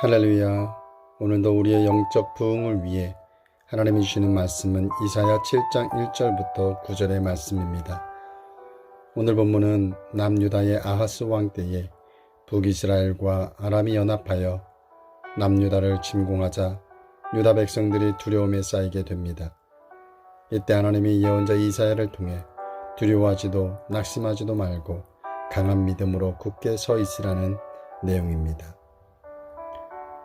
할렐루야. 오늘도 우리의 영적 부흥을 위해 하나님이 주시는 말씀은 이사야 7장 1절부터 9절의 말씀입니다. 오늘 본문은 남유다의 아하스 왕 때에 북이스라엘과 아람이 연합하여 남유다를 침공하자 유다 백성들이 두려움에 쌓이게 됩니다. 이때 하나님이 예언자 이사야를 통해 두려워하지도 낙심하지도 말고 강한 믿음으로 굳게 서 있으라는 내용입니다.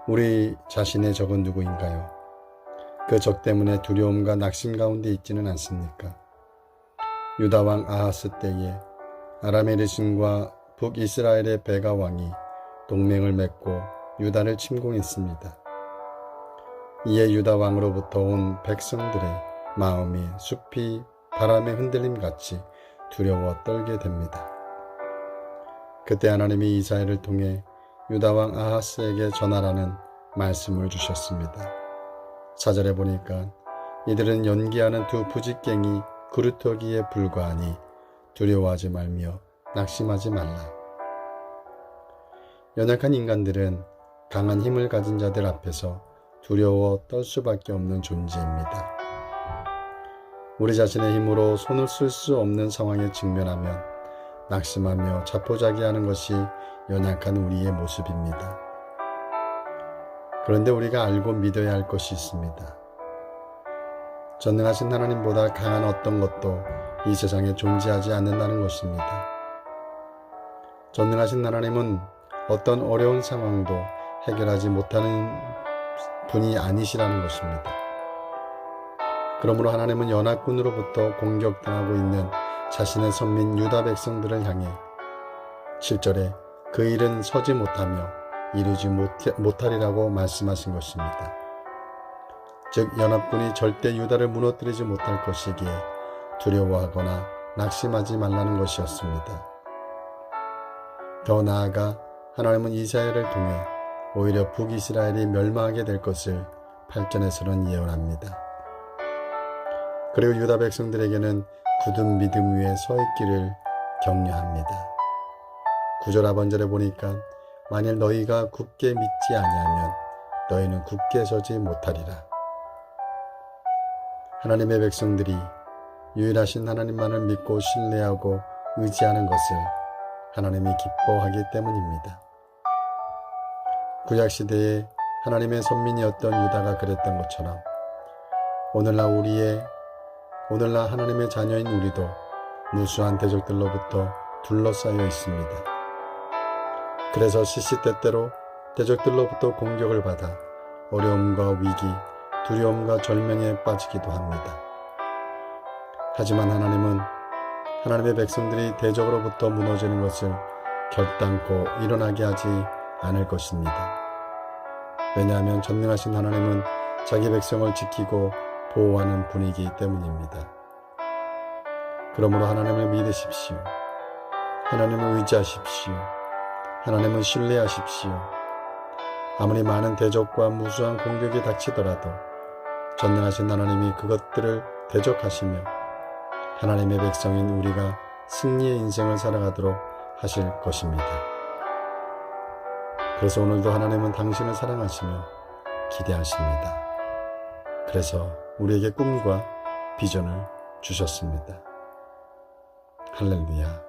우리 자신의 적은 누구인가요? 그 적 때문에 두려움과 낙심 가운데 있지는 않습니까? 유다왕 아하스 때에 아람의 르신과 북이스라엘의 베가 왕이 동맹을 맺고 유다를 침공했습니다. 이에 유다 왕으로부터 온 백성들의 마음이 숲이 바람에 흔들림같이 두려워 떨게 됩니다. 그때 하나님이 이사야를 통해 유다왕 아하스에게 전하라는 말씀을 주셨습니다. 4절에 보니까 이들은 연기하는 두 부직갱이 그루터기에 불과하니 두려워하지 말며 낙심하지 말라. 연약한 인간들은 강한 힘을 가진 자들 앞에서 두려워 떨 수밖에 없는 존재입니다. 우리 자신의 힘으로 손을 쓸 수 없는 상황에 직면하면 낙심하며 자포자기하는 것이 연약한 우리의 모습입니다. 그런데 우리가 알고 믿어야 할 것이 있습니다. 전능하신 하나님보다 강한 어떤 것도 이 세상에 존재하지 않는다는 것입니다. 전능하신 하나님은 어떤 어려운 상황도 해결하지 못하는 분이 아니시라는 것입니다. 그러므로 하나님은 연합군으로부터 공격당하고 있는 자신의 선민 유다 백성들을 향해 7절에 그 일은 서지 못하며 이루지 못하리라고 말씀하신 것입니다. 즉 연합군이 절대 유다를 무너뜨리지 못할 것이기에 두려워하거나 낙심하지 말라는 것이었습니다. 더 나아가 하나님은 이사야를 통해 오히려 북이스라엘이 멸망하게 될 것을 8절에서는 예언합니다. 그리고 유다 백성들에게는 굳은 믿음 위에 서 있기를 격려합니다. 9절 하반절에 보니까 만일 너희가 굳게 믿지 아니하면 너희는 굳게 서지 못하리라. 하나님의 백성들이 유일하신 하나님만을 믿고 신뢰하고 의지하는 것을 하나님이 기뻐하기 때문입니다. 구약시대에 하나님의 선민이었던 유다가 그랬던 것처럼 오늘날 하나님의 자녀인 우리도 무수한 대적들로부터 둘러싸여 있습니다. 그래서 시시때때로 대적들로부터 공격을 받아 어려움과 위기, 두려움과 절망에 빠지기도 합니다. 하지만 하나님은 하나님의 백성들이 대적으로부터 무너지는 것을 결단코 일어나게 하지 않을 것입니다. 왜냐하면 전능하신 하나님은 자기 백성을 지키고 보호하는 분이기 때문입니다. 그러므로 하나님을 믿으십시오. 하나님을 의지하십시오. 하나님을 신뢰하십시오. 아무리 많은 대적과 무수한 공격이 닥치더라도 전능하신 하나님이 그것들을 대적하시며 하나님의 백성인 우리가 승리의 인생을 살아가도록 하실 것입니다. 그래서 오늘도 하나님은 당신을 사랑하시며 기대하십니다. 그래서 우리에게 꿈과 비전을 주셨습니다. 할렐루야.